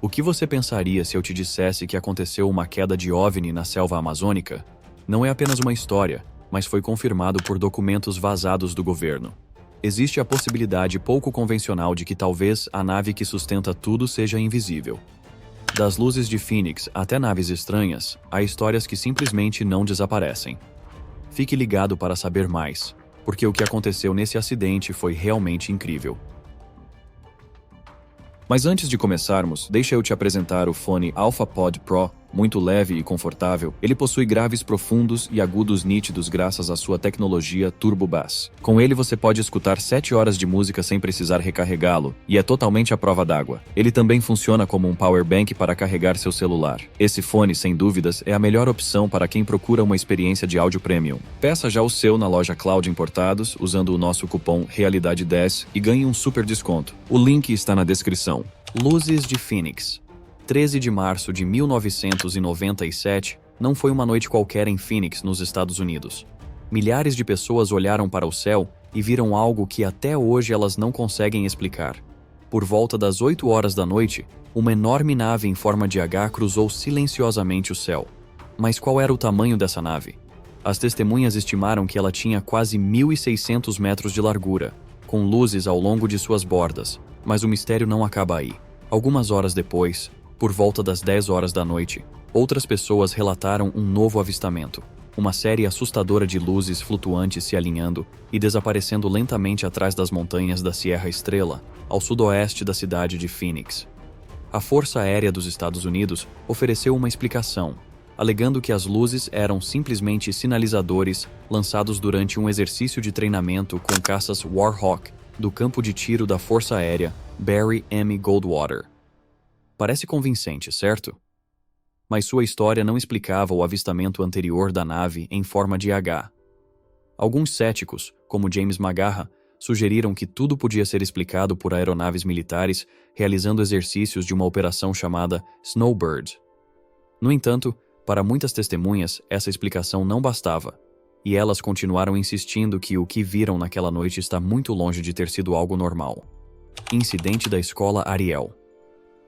O que você pensaria se eu te dissesse que aconteceu uma queda de OVNI na selva amazônica? Não é apenas uma história, mas foi confirmado por documentos vazados do governo. Existe a possibilidade pouco convencional de que talvez a nave que sustenta tudo seja invisível. Das luzes de Phoenix até naves estranhas, há histórias que simplesmente não desaparecem. Fique ligado para saber mais, porque o que aconteceu nesse acidente foi realmente incrível. Mas antes de começarmos, deixa eu te apresentar o fone AlphaPod Pro. Muito leve e confortável, ele possui graves profundos e agudos nítidos graças à sua tecnologia Turbo Bass. Com ele você pode escutar 7 horas de música sem precisar recarregá-lo, e é totalmente à prova d'água. Ele também funciona como um power bank para carregar seu celular. Esse fone, sem dúvidas, é a melhor opção para quem procura uma experiência de áudio premium. Peça já o seu na loja Cloud Importados, usando o nosso cupom Realidade10 e ganhe um super desconto. O link está na descrição. Luzes de Phoenix. 13 de março de 1997 não foi uma noite qualquer em Phoenix, nos Estados Unidos. Milhares de pessoas olharam para o céu e viram algo que até hoje elas não conseguem explicar. Por volta das 8 horas da noite, uma enorme nave em forma de H cruzou silenciosamente o céu. Mas qual era o tamanho dessa nave? As testemunhas estimaram que ela tinha quase 1.600 metros de largura, com luzes ao longo de suas bordas, mas o mistério não acaba aí. Algumas horas depois, por volta das 10 horas da noite, outras pessoas relataram um novo avistamento. Uma série assustadora de luzes flutuantes se alinhando e desaparecendo lentamente atrás das montanhas da Sierra Estrela, ao sudoeste da cidade de Phoenix. A Força Aérea dos Estados Unidos ofereceu uma explicação, alegando que as luzes eram simplesmente sinalizadores lançados durante um exercício de treinamento com caças Warhawk do campo de tiro da Força Aérea Barry M. Goldwater. Parece convincente, certo? Mas sua história não explicava o avistamento anterior da nave em forma de H. Alguns céticos, como James McGarrah, sugeriram que tudo podia ser explicado por aeronaves militares realizando exercícios de uma operação chamada Snowbird. No entanto, para muitas testemunhas, essa explicação não bastava, e elas continuaram insistindo que o que viram naquela noite está muito longe de ter sido algo normal. Incidente da escola Ariel.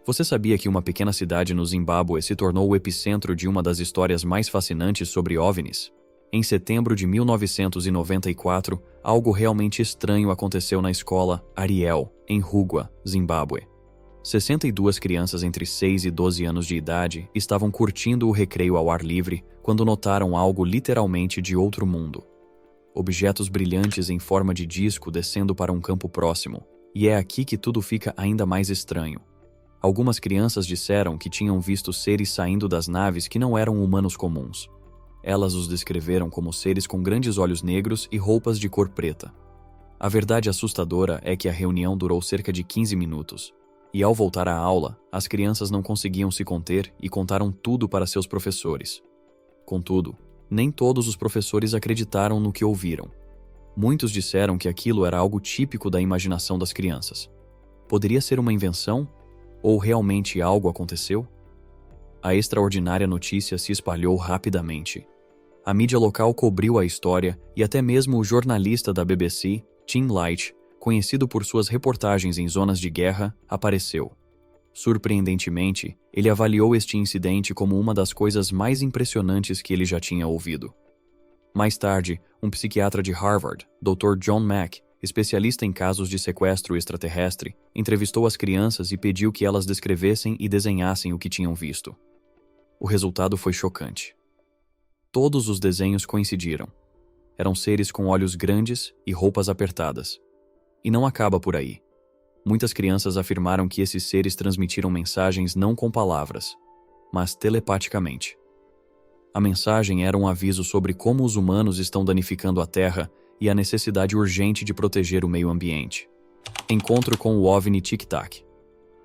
Você sabia que uma pequena cidade no Zimbábue se tornou o epicentro de uma das histórias mais fascinantes sobre OVNIs? Em setembro de 1994, algo realmente estranho aconteceu na escola Ariel, em Rugwa, Zimbábue. 62 crianças entre 6 e 12 anos de idade estavam curtindo o recreio ao ar livre quando notaram algo literalmente de outro mundo. Objetos brilhantes em forma de disco descendo para um campo próximo. E é aqui que tudo fica ainda mais estranho. Algumas crianças disseram que tinham visto seres saindo das naves que não eram humanos comuns. Elas os descreveram como seres com grandes olhos negros e roupas de cor preta. A verdade assustadora é que a reunião durou cerca de 15 minutos. E ao voltar à aula, as crianças não conseguiam se conter e contaram tudo para seus professores. Contudo, nem todos os professores acreditaram no que ouviram. Muitos disseram que aquilo era algo típico da imaginação das crianças. Poderia ser uma invenção? Ou realmente algo aconteceu? A extraordinária notícia se espalhou rapidamente. A mídia local cobriu a história e até mesmo o jornalista da BBC, Tim Light, conhecido por suas reportagens em zonas de guerra, apareceu. Surpreendentemente, ele avaliou este incidente como uma das coisas mais impressionantes que ele já tinha ouvido. Mais tarde, um psiquiatra de Harvard, Dr. John Mack, especialista em casos de sequestro extraterrestre, entrevistou as crianças e pediu que elas descrevessem e desenhassem o que tinham visto. O resultado foi chocante. Todos os desenhos coincidiram. Eram seres com olhos grandes e roupas apertadas. E não acaba por aí. Muitas crianças afirmaram que esses seres transmitiram mensagens não com palavras, mas telepaticamente. A mensagem era um aviso sobre como os humanos estão danificando a Terra e a necessidade urgente de proteger o meio ambiente. Encontro com o OVNI Tic Tac.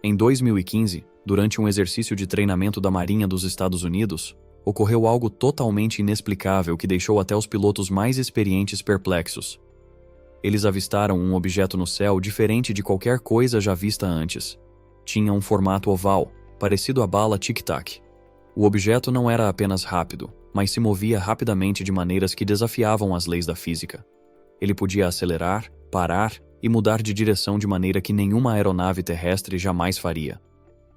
Em 2015, durante um exercício de treinamento da Marinha dos Estados Unidos, ocorreu algo totalmente inexplicável que deixou até os pilotos mais experientes perplexos. Eles avistaram um objeto no céu diferente de qualquer coisa já vista antes. Tinha um formato oval, parecido à bala Tic Tac. O objeto não era apenas rápido, mas se movia rapidamente de maneiras que desafiavam as leis da física. Ele podia acelerar, parar e mudar de direção de maneira que nenhuma aeronave terrestre jamais faria.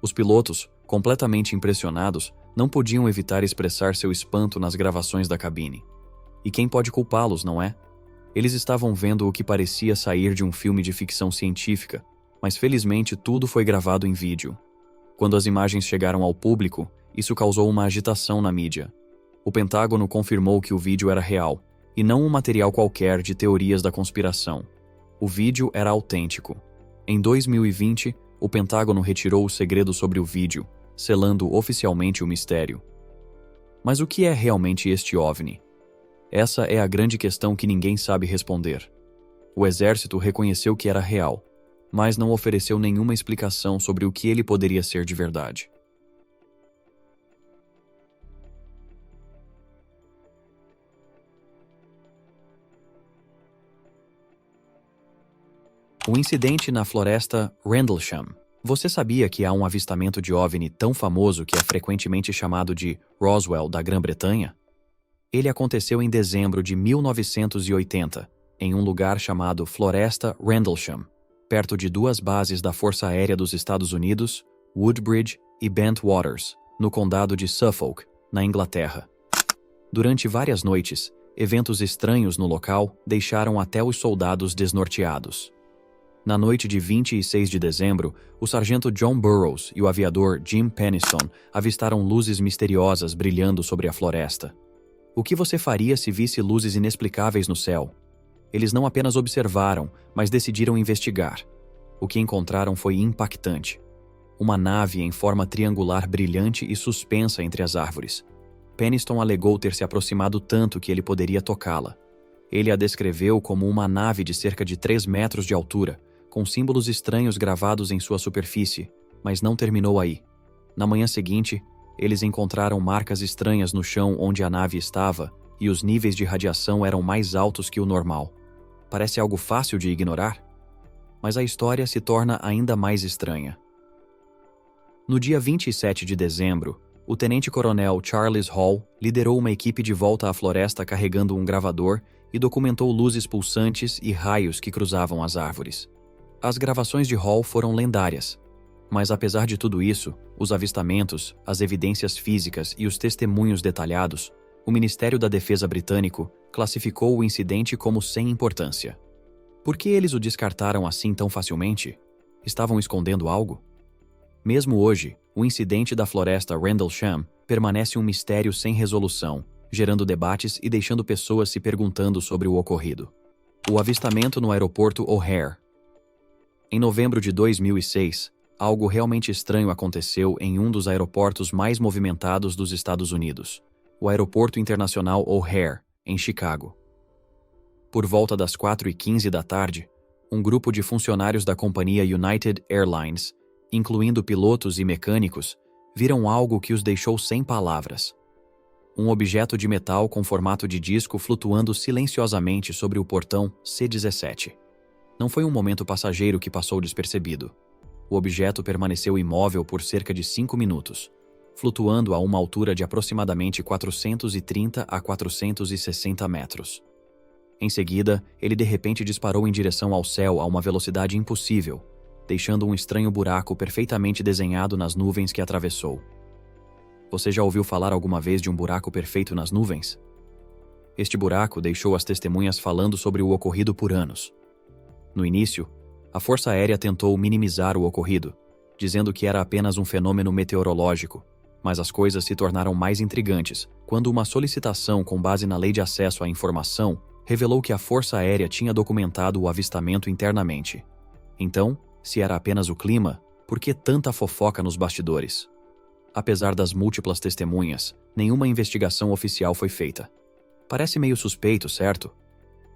Os pilotos, completamente impressionados, não podiam evitar expressar seu espanto nas gravações da cabine. E quem pode culpá-los, não é? Eles estavam vendo o que parecia sair de um filme de ficção científica, mas felizmente tudo foi gravado em vídeo. Quando as imagens chegaram ao público, isso causou uma agitação na mídia. O Pentágono confirmou que o vídeo era real, e não um material qualquer de teorias da conspiração. O vídeo era autêntico. Em 2020, o Pentágono retirou o segredo sobre o vídeo, selando oficialmente o mistério. Mas o que é realmente este OVNI? Essa é a grande questão que ninguém sabe responder. O exército reconheceu que era real, mas não ofereceu nenhuma explicação sobre o que ele poderia ser de verdade. O incidente na floresta Rendlesham. Você sabia que há um avistamento de OVNI tão famoso que é frequentemente chamado de Roswell da Grã-Bretanha? Ele aconteceu em dezembro de 1980, em um lugar chamado Floresta Rendlesham, perto de duas bases da Força Aérea dos Estados Unidos, Woodbridge e Bentwaters, no condado de Suffolk, na Inglaterra. Durante várias noites, eventos estranhos no local deixaram até os soldados desnorteados. Na noite de 26 de dezembro, o sargento John Burroughs e o aviador Jim Penniston avistaram luzes misteriosas brilhando sobre a floresta. O que você faria se visse luzes inexplicáveis no céu? Eles não apenas observaram, mas decidiram investigar. O que encontraram foi impactante. Uma nave em forma triangular brilhante e suspensa entre as árvores. Penniston alegou ter se aproximado tanto que ele poderia tocá-la. Ele a descreveu como uma nave de cerca de 3 metros de altura, com símbolos estranhos gravados em sua superfície, mas não terminou aí. Na manhã seguinte, eles encontraram marcas estranhas no chão onde a nave estava e os níveis de radiação eram mais altos que o normal. Parece algo fácil de ignorar? Mas a história se torna ainda mais estranha. No dia 27 de dezembro, o tenente-coronel Charles Hall liderou uma equipe de volta à floresta carregando um gravador e documentou luzes pulsantes e raios que cruzavam as árvores. As gravações de Hall foram lendárias, mas apesar de tudo isso, os avistamentos, as evidências físicas e os testemunhos detalhados, o Ministério da Defesa britânico classificou o incidente como sem importância. Por que eles o descartaram assim tão facilmente? Estavam escondendo algo? Mesmo hoje, o incidente da floresta Rendlesham permanece um mistério sem resolução, gerando debates e deixando pessoas se perguntando sobre o ocorrido. O avistamento no aeroporto O'Hare. Em novembro de 2006, algo realmente estranho aconteceu em um dos aeroportos mais movimentados dos Estados Unidos, o Aeroporto Internacional O'Hare, em Chicago. Por volta das 4h15 da tarde, um grupo de funcionários da companhia United Airlines, incluindo pilotos e mecânicos, viram algo que os deixou sem palavras. Um objeto de metal com formato de disco flutuando silenciosamente sobre o portão C-17. Não foi um momento passageiro que passou despercebido. O objeto permaneceu imóvel por cerca de 5 minutos, flutuando a uma altura de aproximadamente 430 a 460 metros. Em seguida, ele de repente disparou em direção ao céu a uma velocidade impossível, deixando um estranho buraco perfeitamente desenhado nas nuvens que atravessou. Você já ouviu falar alguma vez de um buraco perfeito nas nuvens? Este buraco deixou as testemunhas falando sobre o ocorrido por anos. No início, a Força Aérea tentou minimizar o ocorrido, dizendo que era apenas um fenômeno meteorológico, mas as coisas se tornaram mais intrigantes quando uma solicitação com base na Lei de Acesso à Informação revelou que a Força Aérea tinha documentado o avistamento internamente. Então, se era apenas o clima, por que tanta fofoca nos bastidores? Apesar das múltiplas testemunhas, nenhuma investigação oficial foi feita. Parece meio suspeito, certo?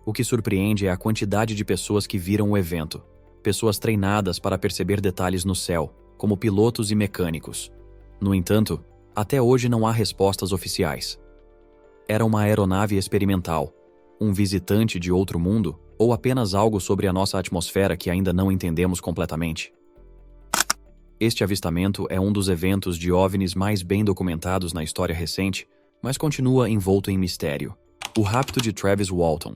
O que surpreende é a quantidade de pessoas que viram o evento. Pessoas treinadas para perceber detalhes no céu, como pilotos e mecânicos. No entanto, até hoje não há respostas oficiais. Era uma aeronave experimental, um visitante de outro mundo, ou apenas algo sobre a nossa atmosfera que ainda não entendemos completamente? Este avistamento é um dos eventos de OVNIs mais bem documentados na história recente, mas continua envolto em mistério. O rapto de Travis Walton.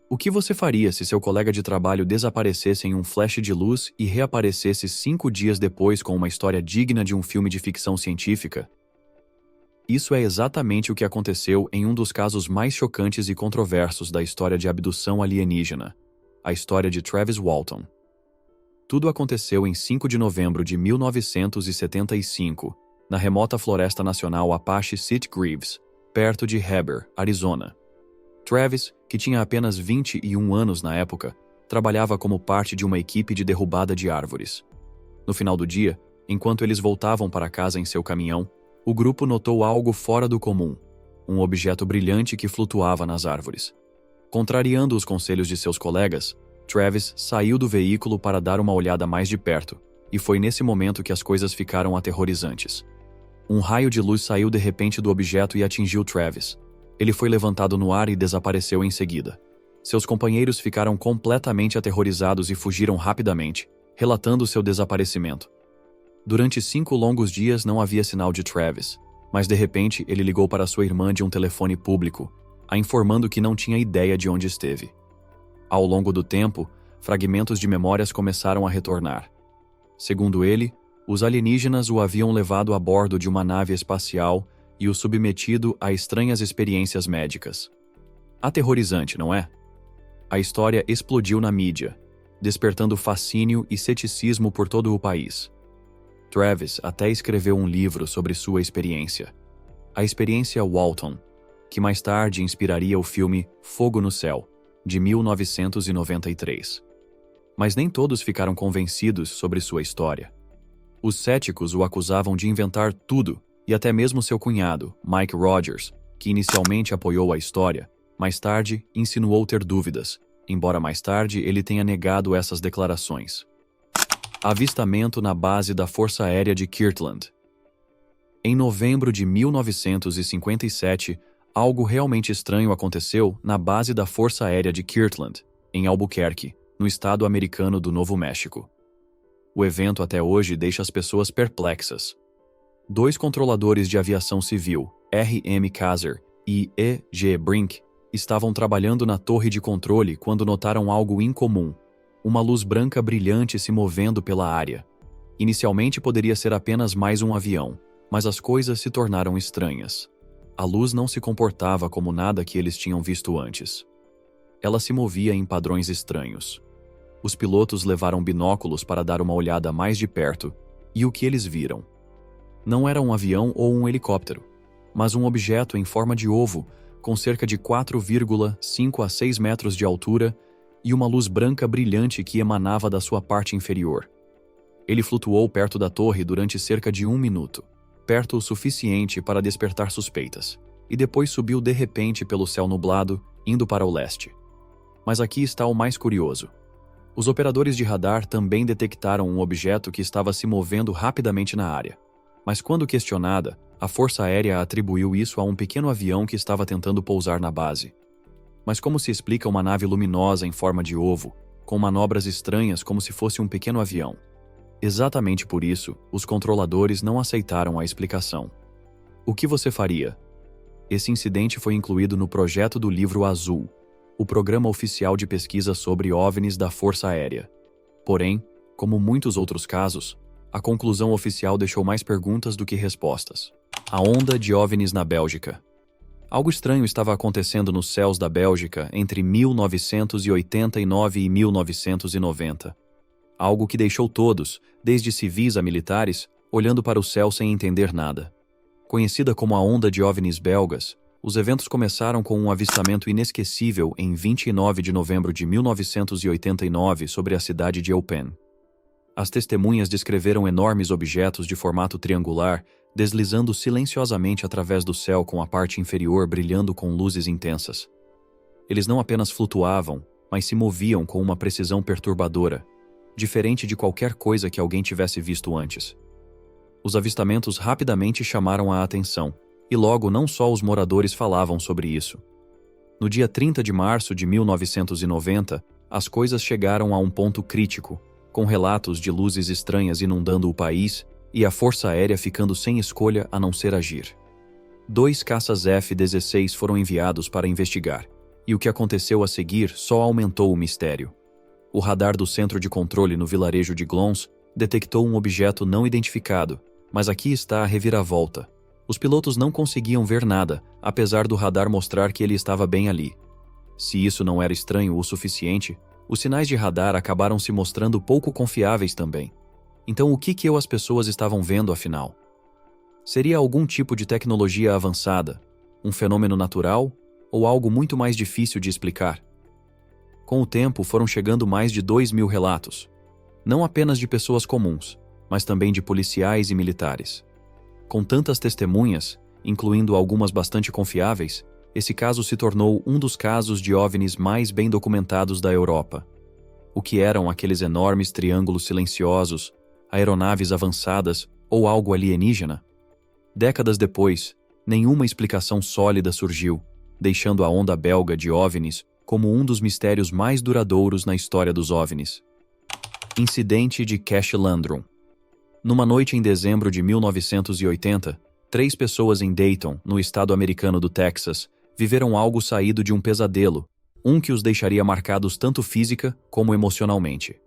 O que você faria se seu colega de trabalho desaparecesse em um flash de luz e reaparecesse 5 dias depois com uma história digna de um filme de ficção científica? Isso é exatamente o que aconteceu em um dos casos mais chocantes e controversos da história de abdução alienígena, a história de Travis Walton. Tudo aconteceu em 5 de novembro de 1975, na remota floresta nacional Apache Sitgreaves, perto de Heber, Arizona. Travis, que tinha apenas 21 anos na época, trabalhava como parte de uma equipe de derrubada de árvores. No final do dia, enquanto eles voltavam para casa em seu caminhão, o grupo notou algo fora do comum, um objeto brilhante que flutuava nas árvores. Contrariando os conselhos de seus colegas, Travis saiu do veículo para dar uma olhada mais de perto, e foi nesse momento que as coisas ficaram aterrorizantes. Um raio de luz saiu de repente do objeto e atingiu Travis. Ele foi levantado no ar e desapareceu em seguida. Seus companheiros ficaram completamente aterrorizados e fugiram rapidamente, relatando seu desaparecimento. Durante 5 longos dias não havia sinal de Travis, mas de repente ele ligou para sua irmã de um telefone público, a informando que não tinha ideia de onde esteve. Ao longo do tempo, fragmentos de memórias começaram a retornar. Segundo ele, os alienígenas o haviam levado a bordo de uma nave espacial e o submetido a estranhas experiências médicas. Aterrorizante, não é? A história explodiu na mídia, despertando fascínio e ceticismo por todo o país. Travis até escreveu um livro sobre sua experiência, a experiência Walton, que mais tarde inspiraria o filme Fogo no Céu, de 1993. Mas nem todos ficaram convencidos sobre sua história. Os céticos o acusavam de inventar tudo, e até mesmo seu cunhado, Mike Rogers, que inicialmente apoiou a história, mais tarde insinuou ter dúvidas, embora mais tarde ele tenha negado essas declarações. Avistamento na base da Força Aérea de Kirtland. Em novembro de 1957, algo realmente estranho aconteceu na base da Força Aérea de Kirtland, em Albuquerque, no estado americano do Novo México. O evento até hoje deixa as pessoas perplexas. 2 controladores de aviação civil, R.M. Kaiser e E.G. Brink, estavam trabalhando na torre de controle quando notaram algo incomum, uma luz branca brilhante se movendo pela área. Inicialmente poderia ser apenas mais um avião, mas as coisas se tornaram estranhas. A luz não se comportava como nada que eles tinham visto antes. Ela se movia em padrões estranhos. Os pilotos levaram binóculos para dar uma olhada mais de perto, e o que eles viram? Não era um avião ou um helicóptero, mas um objeto em forma de ovo, com cerca de 4,5 a 6 metros de altura e uma luz branca brilhante que emanava da sua parte inferior. Ele flutuou perto da torre durante cerca de 1 minuto, perto o suficiente para despertar suspeitas, e depois subiu de repente pelo céu nublado, indo para o leste. Mas aqui está o mais curioso. Os operadores de radar também detectaram um objeto que estava se movendo rapidamente na área. Mas quando questionada, a Força Aérea atribuiu isso a um pequeno avião que estava tentando pousar na base. Mas como se explica uma nave luminosa em forma de ovo, com manobras estranhas como se fosse um pequeno avião? Exatamente por isso, os controladores não aceitaram a explicação. O que você faria? Esse incidente foi incluído no projeto do Livro Azul, o programa oficial de pesquisa sobre OVNIs da Força Aérea. Porém, como muitos outros casos, a conclusão oficial deixou mais perguntas do que respostas. A onda de OVNIs na Bélgica. Algo estranho estava acontecendo nos céus da Bélgica entre 1989 e 1990. Algo que deixou todos, desde civis a militares, olhando para o céu sem entender nada. Conhecida como a onda de OVNIs belgas, os eventos começaram com um avistamento inesquecível em 29 de novembro de 1989 sobre a cidade de Eupen. As testemunhas descreveram enormes objetos de formato triangular deslizando silenciosamente através do céu com a parte inferior brilhando com luzes intensas. Eles não apenas flutuavam, mas se moviam com uma precisão perturbadora, diferente de qualquer coisa que alguém tivesse visto antes. Os avistamentos rapidamente chamaram a atenção, e logo não só os moradores falavam sobre isso. No dia 30 de março de 1990, as coisas chegaram a um ponto crítico, com relatos de luzes estranhas inundando o país e a Força Aérea ficando sem escolha a não ser agir. 2 caças F-16 foram enviados para investigar, E o que aconteceu a seguir só aumentou o mistério. O radar do centro de controle no vilarejo de Glons detectou um objeto não identificado, mas aqui está a reviravolta. Os pilotos não conseguiam ver nada, apesar do radar mostrar que ele estava bem ali. Se isso não era estranho o suficiente, os sinais de radar acabaram se mostrando pouco confiáveis também. Então o que as pessoas estavam vendo afinal? Seria algum tipo de tecnologia avançada, um fenômeno natural ou algo muito mais difícil de explicar? Com o tempo foram chegando mais de 2.000 relatos, não apenas de pessoas comuns, mas também de policiais e militares. Com tantas testemunhas, incluindo algumas bastante confiáveis, esse caso se tornou um dos casos de OVNIs mais bem documentados da Europa. O que eram aqueles enormes triângulos silenciosos, aeronaves avançadas ou algo alienígena? Décadas depois, nenhuma explicação sólida surgiu, deixando a onda belga de OVNIs como um dos mistérios mais duradouros na história dos OVNIs. Incidente de Cache Landrum. Numa noite em dezembro de 1980, 3 pessoas em Dayton, no estado americano do Texas, viveram algo saído de um pesadelo, um que os deixaria marcados tanto física como emocionalmente.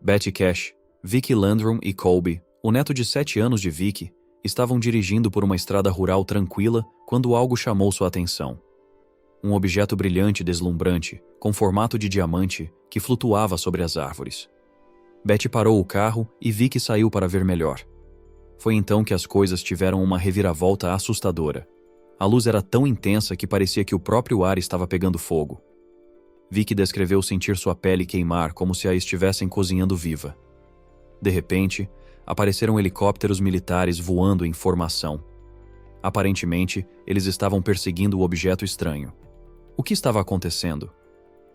Betty Cache, Vicky Landrum e Colby, o neto de 7 anos de Vicky, estavam dirigindo por uma estrada rural tranquila quando algo chamou sua atenção. Um objeto brilhante e deslumbrante, com formato de diamante, que flutuava sobre as árvores. Betty parou o carro e Vicky saiu para ver melhor. Foi então que as coisas tiveram uma reviravolta assustadora. A luz era tão intensa que parecia que o próprio ar estava pegando fogo. Vicky descreveu sentir sua pele queimar como se a estivessem cozinhando viva. De repente, apareceram helicópteros militares voando em formação. Aparentemente, eles estavam perseguindo o objeto estranho. O que estava acontecendo?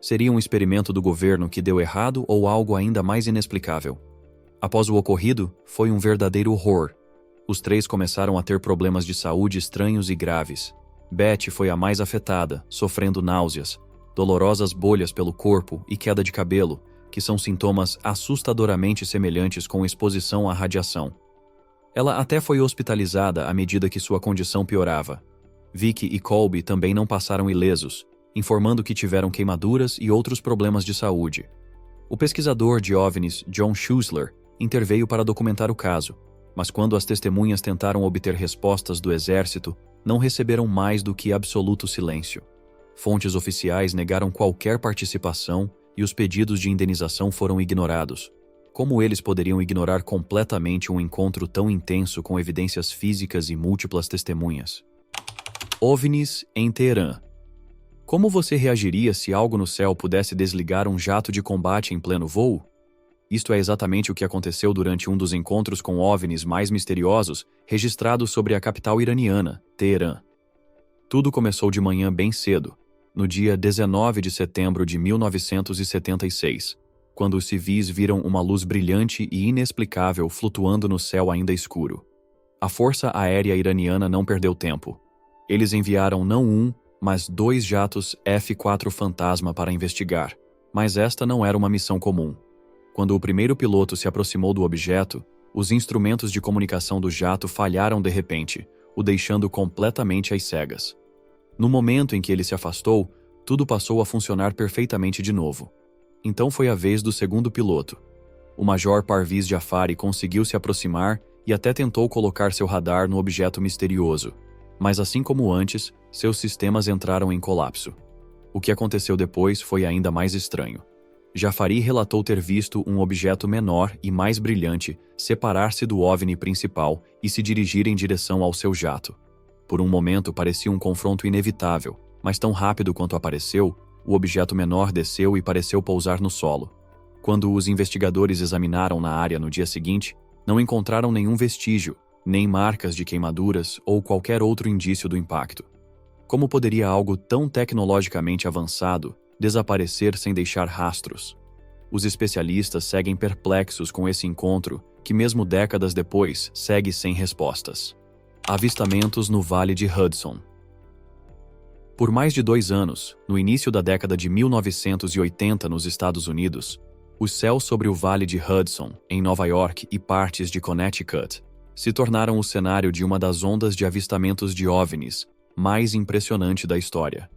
Seria um experimento do governo que deu errado ou algo ainda mais inexplicável? Após o ocorrido, foi um verdadeiro horror. Os 3 começaram a ter problemas de saúde estranhos e graves. Betty foi a mais afetada, sofrendo náuseas, dolorosas bolhas pelo corpo e queda de cabelo, que são sintomas assustadoramente semelhantes com exposição à radiação. Ela até foi hospitalizada à medida que sua condição piorava. Vicky e Colby também não passaram ilesos, informando que tiveram queimaduras e outros problemas de saúde. O pesquisador de OVNIs John Schuessler interveio para documentar o caso, mas quando as testemunhas tentaram obter respostas do exército, não receberam mais do que absoluto silêncio. Fontes oficiais negaram qualquer participação e os pedidos de indenização foram ignorados. Como eles poderiam ignorar completamente um encontro tão intenso com evidências físicas e múltiplas testemunhas? OVNIs em Teherã. Como você reagiria se algo no céu pudesse desligar um jato de combate em pleno voo? Isto é exatamente o que aconteceu durante um dos encontros com OVNIs mais misteriosos registrados sobre a capital iraniana, Teherã. Tudo começou de manhã bem cedo, no dia 19 de setembro de 1976, quando os civis viram uma luz brilhante e inexplicável flutuando no céu ainda escuro. A Força Aérea Iraniana não perdeu tempo. Eles enviaram não um, mas 2 jatos F-4 Fantasma para investigar, mas esta não era uma missão comum. Quando o primeiro piloto se aproximou do objeto, os instrumentos de comunicação do jato falharam de repente, o deixando completamente às cegas. No momento em que ele se afastou, tudo passou a funcionar perfeitamente de novo. Então foi a vez do segundo piloto. O Major Parviz Jafari conseguiu se aproximar e até tentou colocar seu radar no objeto misterioso. Mas assim como antes, seus sistemas entraram em colapso. O que aconteceu depois foi ainda mais estranho. Jafari relatou ter visto um objeto menor e mais brilhante separar-se do OVNI principal e se dirigir em direção ao seu jato. Por um momento parecia um confronto inevitável, mas tão rápido quanto apareceu, o objeto menor desceu e pareceu pousar no solo. Quando os investigadores examinaram na área no dia seguinte, não encontraram nenhum vestígio, nem marcas de queimaduras ou qualquer outro indício do impacto. Como poderia algo tão tecnologicamente avançado desaparecer sem deixar rastros? Os especialistas seguem perplexos com esse encontro, que mesmo décadas depois segue sem respostas. Avistamentos no Vale de Hudson. Por mais de 2 anos, no início da década de 1980 nos Estados Unidos, os céus sobre o Vale de Hudson, em Nova York e partes de Connecticut, se tornaram o cenário de uma das ondas de avistamentos de OVNIs mais impressionante da história.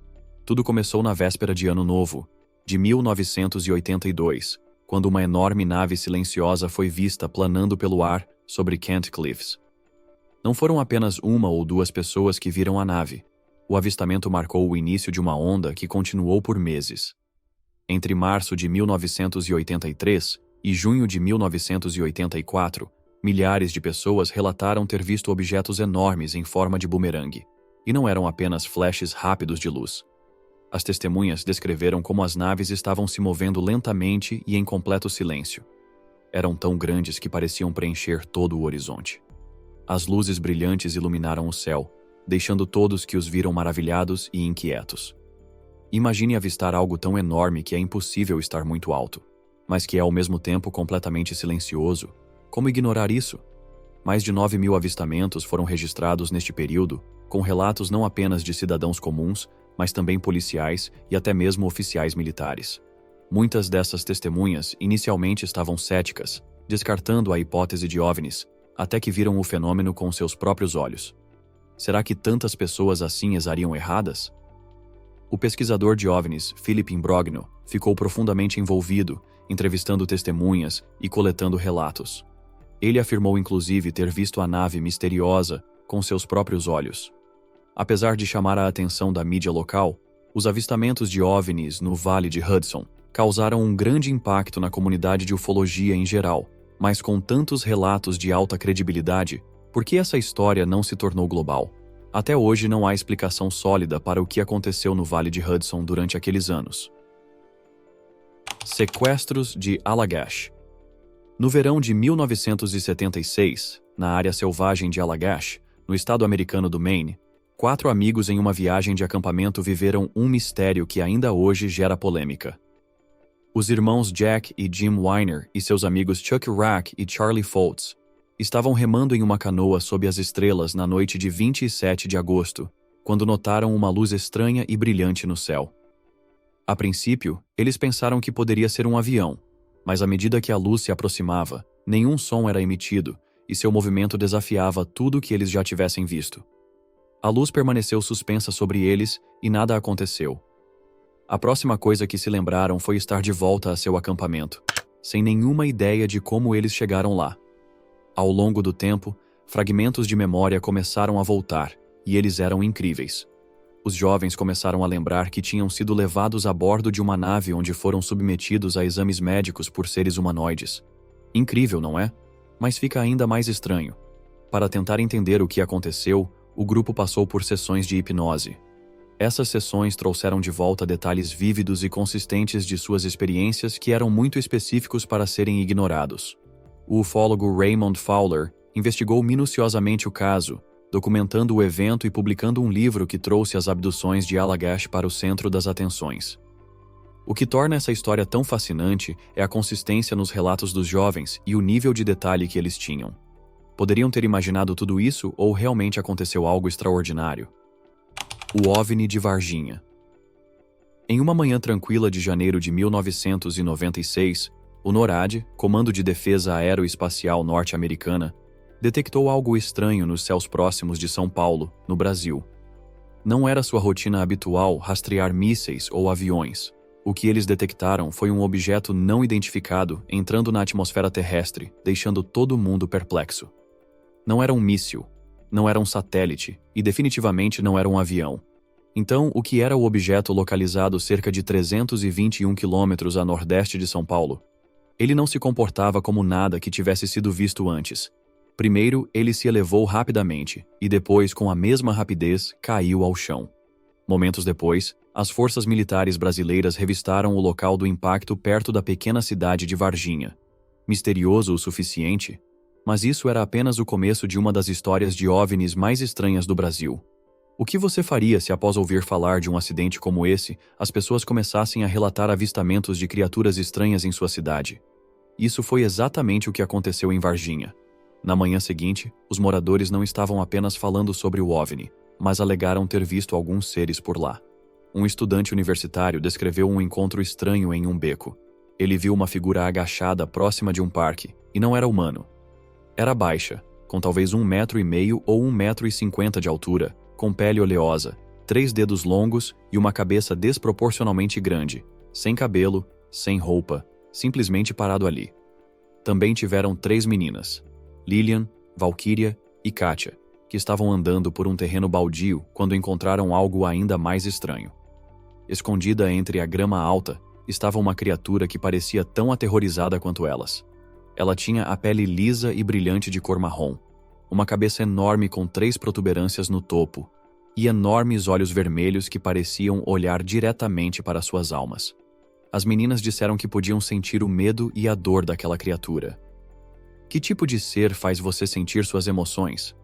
Tudo começou na véspera de Ano Novo, de 1982, quando uma enorme nave silenciosa foi vista planando pelo ar sobre Kent Cliffs. Não foram apenas uma ou duas pessoas que viram a nave. O avistamento marcou o início de uma onda que continuou por meses. Entre março de 1983 e junho de 1984, milhares de pessoas relataram ter visto objetos enormes em forma de bumerangue, e não eram apenas flashes rápidos de luz. As testemunhas descreveram como as naves estavam se movendo lentamente e em completo silêncio. Eram tão grandes que pareciam preencher todo o horizonte. As luzes brilhantes iluminaram o céu, deixando todos que os viram maravilhados e inquietos. Imagine avistar algo tão enorme que é impossível estar muito alto, mas que é ao mesmo tempo completamente silencioso. Como ignorar isso? Mais de 9.000 avistamentos foram registrados neste período, com relatos não apenas de cidadãos comuns, mas também policiais e até mesmo oficiais militares. Muitas dessas testemunhas inicialmente estavam céticas, descartando a hipótese de OVNIs, até que viram o fenômeno com seus próprios olhos. Será que tantas pessoas assim estariam erradas? O pesquisador de OVNIs, Philip Imbrogno, ficou profundamente envolvido, entrevistando testemunhas e coletando relatos. Ele afirmou inclusive ter visto a nave misteriosa com seus próprios olhos. Apesar de chamar a atenção da mídia local, os avistamentos de OVNIs no Vale de Hudson causaram um grande impacto na comunidade de ufologia em geral, mas com tantos relatos de alta credibilidade, por que essa história não se tornou global? Até hoje não há explicação sólida para o que aconteceu no Vale de Hudson durante aqueles anos. Sequestros de Allagash. No verão de 1976, na área selvagem de Allagash, no estado americano do Maine, 4 amigos em uma viagem de acampamento viveram um mistério que ainda hoje gera polêmica. Os irmãos Jack e Jim Weiner e seus amigos Chuck Rack e Charlie Foltz estavam remando em uma canoa sob as estrelas na noite de 27 de agosto, quando notaram uma luz estranha e brilhante no céu. A princípio, eles pensaram que poderia ser um avião, mas à medida que a luz se aproximava, nenhum som era emitido e seu movimento desafiava tudo o que eles já tivessem visto. A luz permaneceu suspensa sobre eles e nada aconteceu. A próxima coisa que se lembraram foi estar de volta a seu acampamento, sem nenhuma ideia de como eles chegaram lá. Ao longo do tempo, fragmentos de memória começaram a voltar, e eles eram incríveis. Os jovens começaram a lembrar que tinham sido levados a bordo de uma nave onde foram submetidos a exames médicos por seres humanoides. Incrível, não é? Mas fica ainda mais estranho. Para tentar entender o que aconteceu, o grupo passou por sessões de hipnose. Essas sessões trouxeram de volta detalhes vívidos e consistentes de suas experiências que eram muito específicos para serem ignorados. O ufólogo Raymond Fowler investigou minuciosamente o caso, documentando o evento e publicando um livro que trouxe as abduções de Allagash para o centro das atenções. O que torna essa história tão fascinante é a consistência nos relatos dos jovens e o nível de detalhe que eles tinham. Poderiam ter imaginado tudo isso ou realmente aconteceu algo extraordinário? O OVNI de Varginha. Em uma manhã tranquila de janeiro de 1996, o NORAD, Comando de Defesa Aeroespacial Norte-Americana, detectou algo estranho nos céus próximos de São Paulo, no Brasil. Não era sua rotina habitual rastrear mísseis ou aviões. O que eles detectaram foi um objeto não identificado entrando na atmosfera terrestre, deixando todo mundo perplexo. Não era um míssil, não era um satélite e definitivamente não era um avião. Então, o que era o objeto localizado cerca de 321 quilômetros a nordeste de São Paulo? Ele não se comportava como nada que tivesse sido visto antes. Primeiro, ele se elevou rapidamente e depois, com a mesma rapidez, caiu ao chão. Momentos depois, as forças militares brasileiras revistaram o local do impacto perto da pequena cidade de Varginha. Misterioso o suficiente? Mas isso era apenas o começo de uma das histórias de OVNIs mais estranhas do Brasil. O que você faria se, após ouvir falar de um acidente como esse, as pessoas começassem a relatar avistamentos de criaturas estranhas em sua cidade? Isso foi exatamente o que aconteceu em Varginha. Na manhã seguinte, os moradores não estavam apenas falando sobre o OVNI, mas alegaram ter visto alguns seres por lá. Um estudante universitário descreveu um encontro estranho em um beco. Ele viu uma figura agachada próxima de um parque, e não era humano. Era baixa, com talvez 1,5 m ou 1,50 m de altura, com pele oleosa, 3 dedos longos e uma cabeça desproporcionalmente grande, sem cabelo, sem roupa, simplesmente parado ali. Também tiveram 3 meninas, Lillian, Valkyria e Katia, que estavam andando por um terreno baldio quando encontraram algo ainda mais estranho. Escondida entre a grama alta, estava uma criatura que parecia tão aterrorizada quanto elas. Ela tinha a pele lisa e brilhante de cor marrom, uma cabeça enorme com 3 protuberâncias no topo, e enormes olhos vermelhos que pareciam olhar diretamente para suas almas. As meninas disseram que podiam sentir o medo e a dor daquela criatura. Que tipo de ser faz você sentir suas emoções?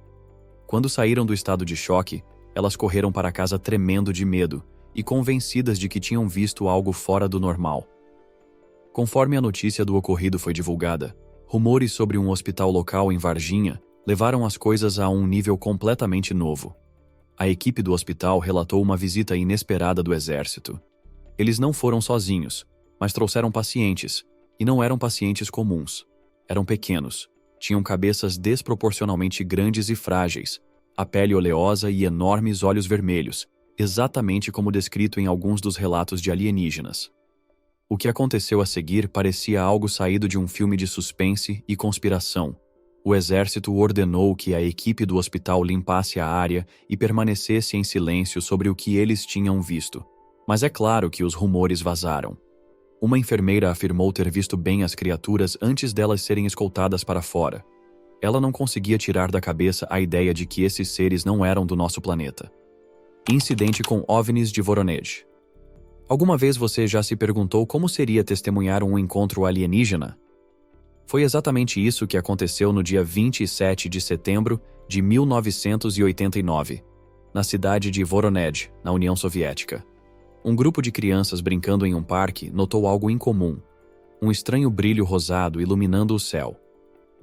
Quando saíram do estado de choque, elas correram para casa tremendo de medo e convencidas de que tinham visto algo fora do normal. Conforme a notícia do ocorrido foi divulgada, rumores sobre um hospital local em Varginha levaram as coisas a um nível completamente novo. A equipe do hospital relatou uma visita inesperada do exército. Eles não foram sozinhos, mas trouxeram pacientes, e não eram pacientes comuns. Eram pequenos, tinham cabeças desproporcionalmente grandes e frágeis, a pele oleosa e enormes olhos vermelhos, exatamente como descrito em alguns dos relatos de alienígenas. O que aconteceu a seguir parecia algo saído de um filme de suspense e conspiração. O exército ordenou que a equipe do hospital limpasse a área e permanecesse em silêncio sobre o que eles tinham visto. Mas é claro que os rumores vazaram. Uma enfermeira afirmou ter visto bem as criaturas antes delas serem escoltadas para fora. Ela não conseguia tirar da cabeça a ideia de que esses seres não eram do nosso planeta. Incidente com OVNIs de Voronezh. Alguma vez você já se perguntou como seria testemunhar um encontro alienígena? Foi exatamente isso que aconteceu no dia 27 de setembro de 1989, na cidade de Voronezh, na União Soviética. Um grupo de crianças brincando em um parque notou algo incomum, um estranho brilho rosado iluminando o céu.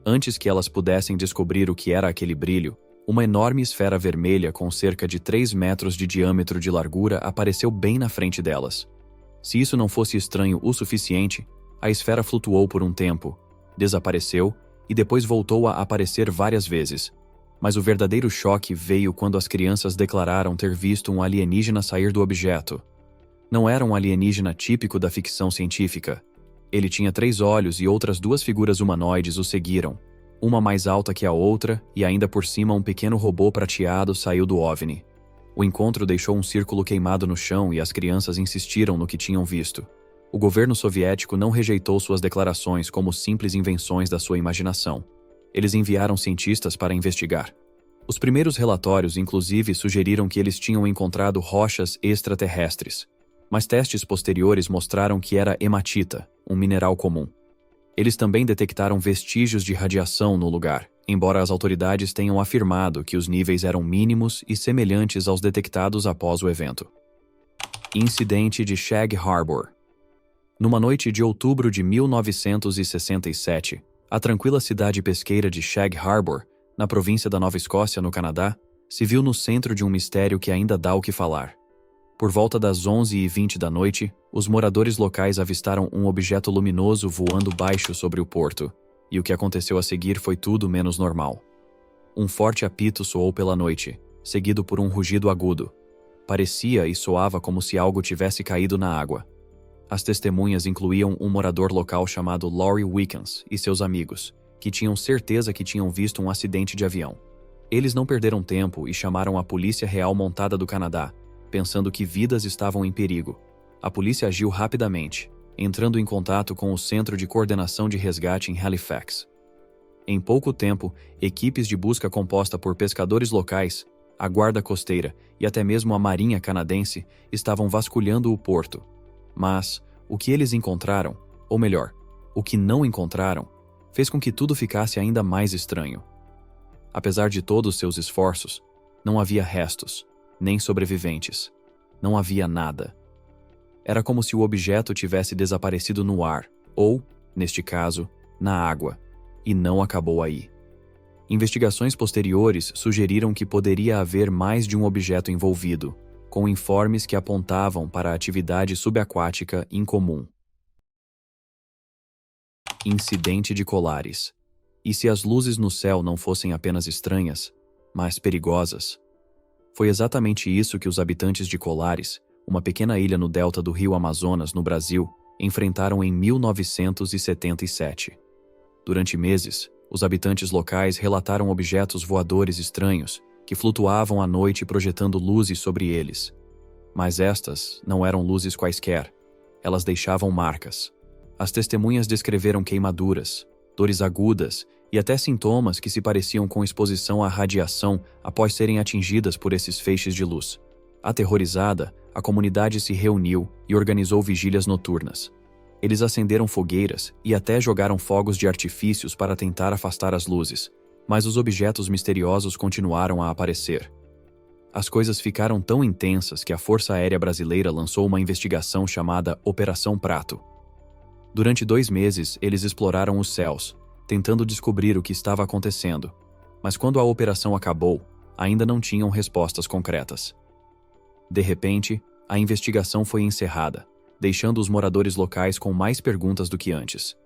Antes que elas pudessem descobrir o que era aquele brilho, uma enorme esfera vermelha com cerca de 3 metros de diâmetro de largura apareceu bem na frente delas. Se isso não fosse estranho o suficiente, a esfera flutuou por um tempo, desapareceu e depois voltou a aparecer várias vezes. Mas o verdadeiro choque veio quando as crianças declararam ter visto um alienígena sair do objeto. Não era um alienígena típico da ficção científica. Ele tinha 3 olhos e outras 2 figuras humanoides o seguiram, uma mais alta que a outra e ainda por cima um pequeno robô prateado saiu do OVNI. O encontro deixou um círculo queimado no chão e as crianças insistiram no que tinham visto. O governo soviético não rejeitou suas declarações como simples invenções da sua imaginação. Eles enviaram cientistas para investigar. Os primeiros relatórios, inclusive, sugeriram que eles tinham encontrado rochas extraterrestres, mas testes posteriores mostraram que era hematita, um mineral comum. Eles também detectaram vestígios de radiação no lugar, embora as autoridades tenham afirmado que os níveis eram mínimos e semelhantes aos detectados após o evento. Incidente de Shag Harbor. Numa noite de outubro de 1967, a tranquila cidade pesqueira de Shag Harbor, na província da Nova Escócia, no Canadá, se viu no centro de um mistério que ainda dá o que falar. Por volta das 11h20 da noite, os moradores locais avistaram um objeto luminoso voando baixo sobre o porto, e o que aconteceu a seguir foi tudo menos normal. Um forte apito soou pela noite, seguido por um rugido agudo. Parecia e soava como se algo tivesse caído na água. As testemunhas incluíam um morador local chamado Laurie Wickens e seus amigos, que tinham certeza que tinham visto um acidente de avião. Eles não perderam tempo e chamaram a Polícia Real Montada do Canadá, pensando que vidas estavam em perigo. A polícia agiu rapidamente, entrando em contato com o Centro de Coordenação de Resgate em Halifax. Em pouco tempo, equipes de busca composta por pescadores locais, a Guarda Costeira e até mesmo a Marinha Canadense estavam vasculhando o porto. Mas o que eles encontraram, ou melhor, o que não encontraram, fez com que tudo ficasse ainda mais estranho. Apesar de todos seus esforços, não havia restos, nem sobreviventes. Não havia nada. Era como se o objeto tivesse desaparecido no ar, ou, neste caso, na água, e não acabou aí. Investigações posteriores sugeriram que poderia haver mais de um objeto envolvido, com informes que apontavam para a atividade subaquática incomum. Incidente de Colares. E se as luzes no céu não fossem apenas estranhas, mas perigosas? Foi exatamente isso que os habitantes de Colares, uma pequena ilha no delta do rio Amazonas, no Brasil, enfrentaram em 1977. Durante meses, os habitantes locais relataram objetos voadores estranhos que flutuavam à noite projetando luzes sobre eles. Mas estas não eram luzes quaisquer. Elas deixavam marcas. As testemunhas descreveram queimaduras, dores agudas e até sintomas que se pareciam com exposição à radiação após serem atingidas por esses feixes de luz. Aterrorizada, a comunidade se reuniu e organizou vigílias noturnas. Eles acenderam fogueiras e até jogaram fogos de artifícios para tentar afastar as luzes, mas os objetos misteriosos continuaram a aparecer. As coisas ficaram tão intensas que a Força Aérea Brasileira lançou uma investigação chamada Operação Prato. Durante 2 meses, eles exploraram os céus, tentando descobrir o que estava acontecendo, mas quando a operação acabou, ainda não tinham respostas concretas. De repente, a investigação foi encerrada, deixando os moradores locais com mais perguntas do que antes.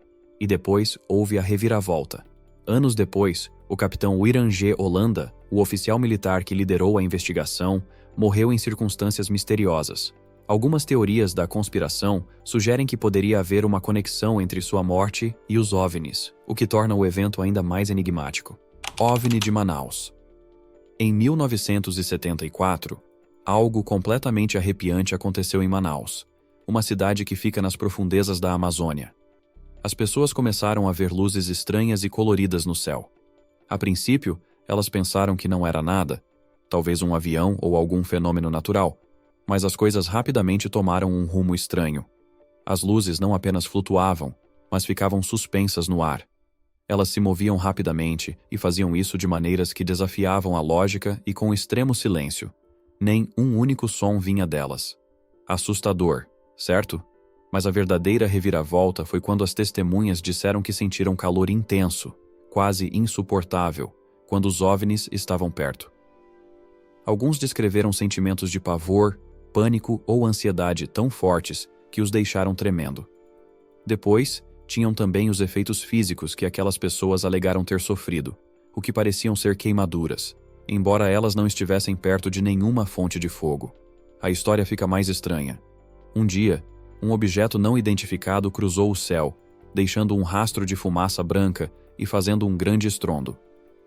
E depois houve a reviravolta. Anos depois, o capitão Wirangê Holanda, o oficial militar que liderou a investigação, morreu em circunstâncias misteriosas. Algumas teorias da conspiração sugerem que poderia haver uma conexão entre sua morte e os OVNIs, o que torna o evento ainda mais enigmático. OVNI de Manaus. Em 1974, algo completamente arrepiante aconteceu em Manaus, uma cidade que fica nas profundezas da Amazônia. As pessoas começaram a ver luzes estranhas e coloridas no céu. A princípio, elas pensaram que não era nada, talvez um avião ou algum fenômeno natural, mas as coisas rapidamente tomaram um rumo estranho. As luzes não apenas flutuavam, mas ficavam suspensas no ar. Elas se moviam rapidamente e faziam isso de maneiras que desafiavam a lógica e com extremo silêncio. Nem um único som vinha delas. Assustador, certo? Mas a verdadeira reviravolta foi quando as testemunhas disseram que sentiram calor intenso, quase insuportável, quando os OVNIs estavam perto. Alguns descreveram sentimentos de pavor, pânico ou ansiedade tão fortes que os deixaram tremendo. Depois, tinham também os efeitos físicos que aquelas pessoas alegaram ter sofrido, o que pareciam ser queimaduras, embora elas não estivessem perto de nenhuma fonte de fogo. A história fica mais estranha. Um dia, um objeto não identificado cruzou o céu, deixando um rastro de fumaça branca e fazendo um grande estrondo.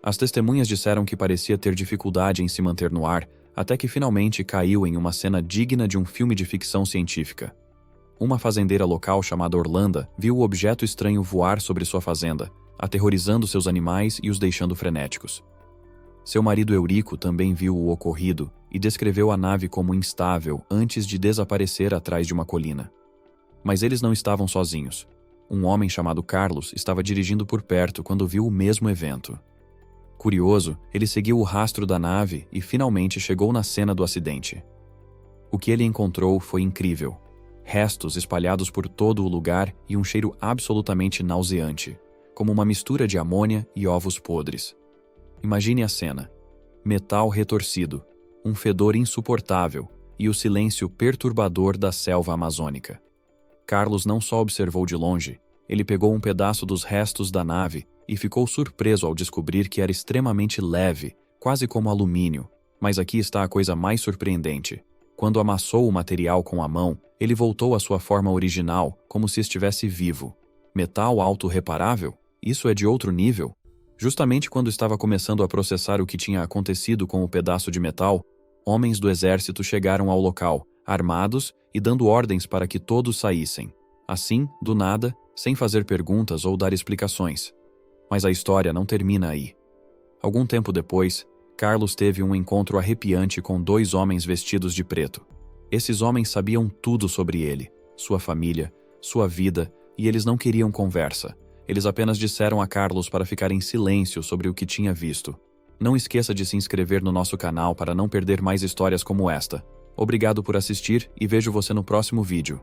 As testemunhas disseram que parecia ter dificuldade em se manter no ar, até que finalmente caiu em uma cena digna de um filme de ficção científica. Uma fazendeira local chamada Orlando viu o objeto estranho voar sobre sua fazenda, aterrorizando seus animais e os deixando frenéticos. Seu marido Eurico também viu o ocorrido e descreveu a nave como instável antes de desaparecer atrás de uma colina. Mas eles não estavam sozinhos. Um homem chamado Carlos estava dirigindo por perto quando viu o mesmo evento. Curioso, ele seguiu o rastro da nave e finalmente chegou na cena do acidente. O que ele encontrou foi incrível. Restos espalhados por todo o lugar e um cheiro absolutamente nauseante, como uma mistura de amônia e ovos podres. Imagine a cena. Metal retorcido, um fedor insuportável e o silêncio perturbador da selva amazônica. Carlos não só observou de longe, ele pegou um pedaço dos restos da nave e ficou surpreso ao descobrir que era extremamente leve, quase como alumínio. Mas aqui está a coisa mais surpreendente. Quando amassou o material com a mão, ele voltou à sua forma original, como se estivesse vivo. Metal auto-reparável? Isso é de outro nível? Justamente quando estava começando a processar o que tinha acontecido com o pedaço de metal, homens do exército chegaram ao local, armados e dando ordens para que todos saíssem. Assim, do nada, sem fazer perguntas ou dar explicações. Mas a história não termina aí. Algum tempo depois, Carlos teve um encontro arrepiante com 2 homens vestidos de preto. Esses homens sabiam tudo sobre ele, sua família, sua vida, e eles não queriam conversa. Eles apenas disseram a Carlos para ficar em silêncio sobre o que tinha visto. Não esqueça de se inscrever no nosso canal para não perder mais histórias como esta. Obrigado por assistir e vejo você no próximo vídeo.